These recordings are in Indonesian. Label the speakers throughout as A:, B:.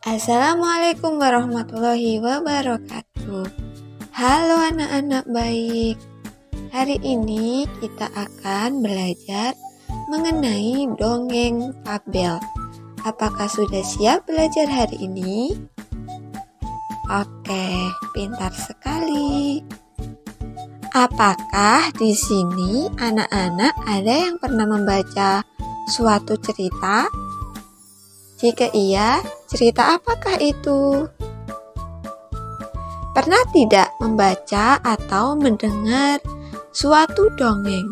A: Assalamualaikum warahmatullahi wabarakatuh. Halo anak-anak baik. Hari ini kita akan belajar mengenai dongeng fabel. Apakah sudah siap belajar hari ini? Oke, pintar sekali. Apakah di sini anak-anak ada yang pernah membaca suatu cerita? Jika iya, cerita apakah itu? Pernah tidak membaca atau mendengar suatu dongeng?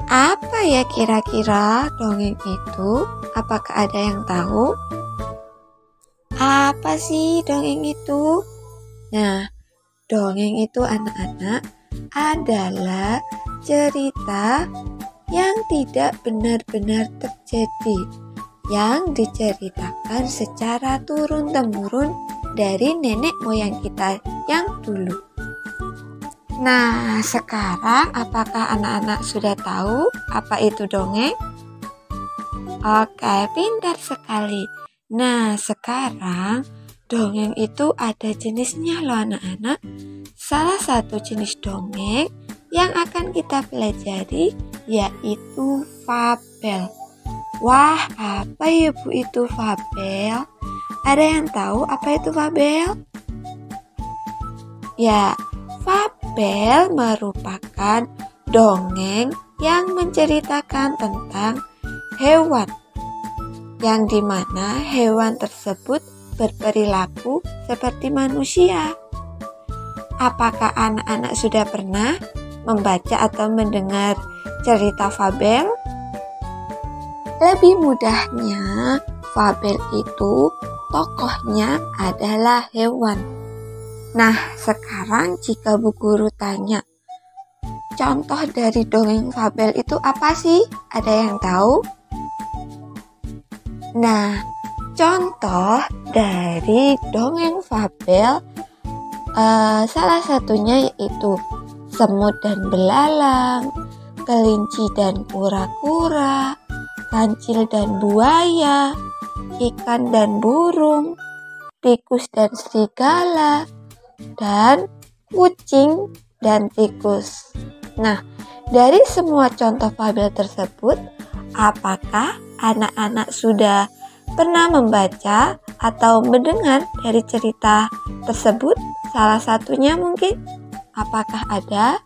A: Apa ya kira-kira dongeng itu? Apakah ada yang tahu? Apa sih dongeng itu? Nah, dongeng itu anak-anak adalah cerita yang tidak benar-benar terjadi, yang diceritakan secara turun-temurun dari nenek moyang kita yang dulu. Nah, sekarang apakah anak-anak sudah tahu apa itu dongeng? Oke, pintar sekali. Nah, sekarang dongeng itu ada jenisnya loh anak-anak. Salah satu jenis dongeng yang akan kita pelajari yaitu fabel. Wah, apa ya Bu itu fabel? Ada yang tahu apa itu fabel? Ya, fabel merupakan dongeng yang menceritakan tentang hewan, yang dimana hewan tersebut berperilaku seperti manusia. Apakah anak-anak sudah pernah membaca atau mendengar cerita fabel? Lebih mudahnya, fabel itu tokohnya adalah hewan. Nah, sekarang jika Bu Guru tanya, contoh dari dongeng fabel itu apa sih? Ada yang tahu? Nah, contoh dari dongeng fabel salah satunya yaitu semut dan belalang, kelinci dan kura-kura, kancil dan buaya, ikan dan burung, tikus dan serigala, dan kucing dan tikus. Nah, dari semua contoh fabel tersebut, apakah anak-anak sudah pernah membaca atau mendengar dari cerita tersebut? Salah satunya mungkin, apakah ada?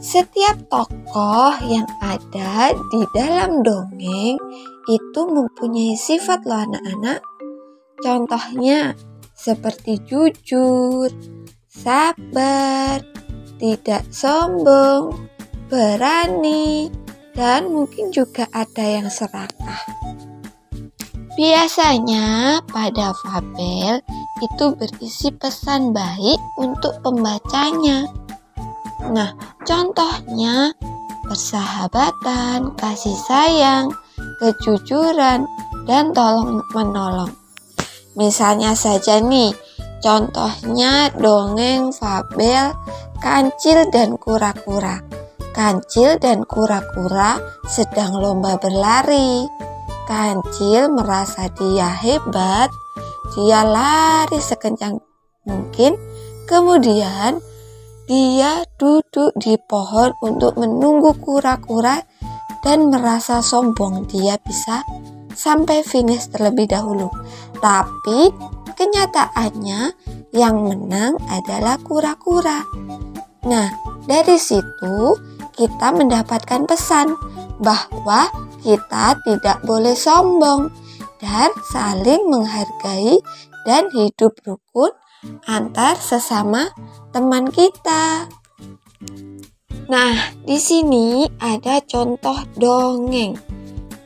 A: Setiap tokoh yang ada di dalam dongeng itu mempunyai sifat loh anak-anak. Contohnya seperti jujur, sabar, tidak sombong, berani, dan mungkin juga ada yang serakah. Biasanya pada fabel itu berisi pesan baik untuk pembacanya. Nah, contohnya persahabatan, kasih sayang, kejujuran, dan tolong-menolong. Misalnya saja nih, contohnya dongeng fabel Kancil dan Kura-kura. Kancil dan kura-kura sedang lomba berlari. Kancil merasa dia hebat, dia lari sekencang mungkin, kemudian dia duduk di pohon untuk menunggu kura-kura dan merasa sombong dia bisa sampai finish terlebih dahulu. Tapi kenyataannya yang menang adalah kura-kura. Nah, dari situ kita mendapatkan pesan bahwa kita tidak boleh sombong dan saling menghargai dan hidup rukun antar sesama teman kita. Nah, di sini ada contoh dongeng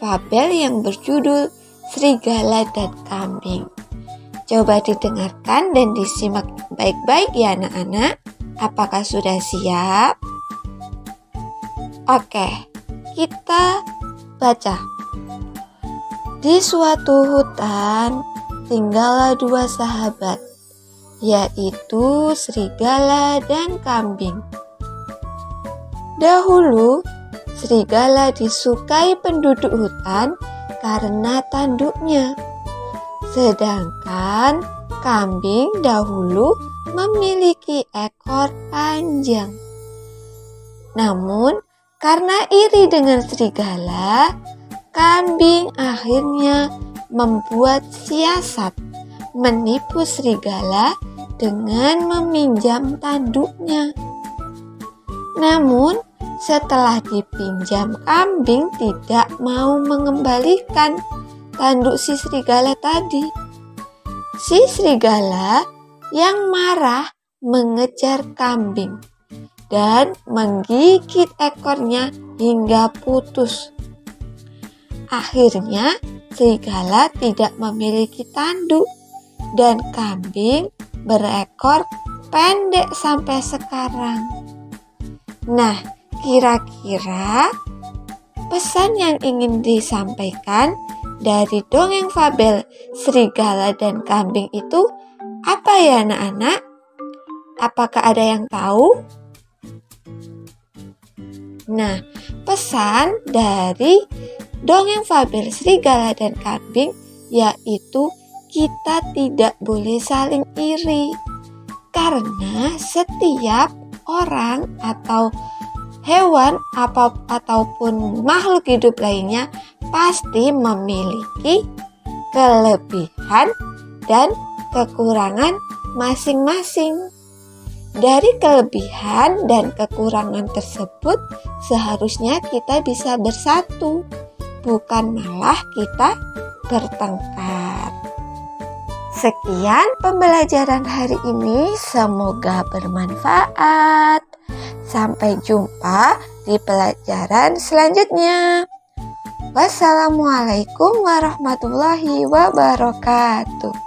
A: fabel yang berjudul Serigala dan Kambing. Coba didengarkan dan disimak baik-baik ya anak-anak. Apakah sudah siap? Oke, kita baca. Di suatu hutan tinggallah dua sahabat, yaitu serigala dan kambing. Dahulu, serigala disukai penduduk hutan karena tanduknya. Sedangkan kambing dahulu memiliki ekor panjang. Namun, karena iri dengan serigala, kambing akhirnya membuat siasat menipu serigala dengan meminjam tanduknya. Namun, setelah dipinjam, kambing tidak mau mengembalikan tanduk si serigala tadi. Si serigala yang marah mengejar kambing dan menggigit ekornya hingga putus. Akhirnya, serigala tidak memiliki tanduk dan kambing berekor pendek sampai sekarang. Nah, kira-kira pesan yang ingin disampaikan dari dongeng fabel serigala dan kambing itu apa ya anak-anak? Apakah ada yang tahu? Nah, pesan dari dongeng fabel serigala dan kambing yaitu kita tidak boleh saling iri. Karena setiap orang atau hewan ataupun makhluk hidup lainnya pasti memiliki kelebihan dan kekurangan masing-masing. Dari kelebihan dan kekurangan tersebut seharusnya kita bisa bersatu, bukan malah kita bertengkar. Sekian pembelajaran hari ini, semoga bermanfaat. Sampai jumpa di pelajaran selanjutnya. Wassalamualaikum warahmatullahi wabarakatuh.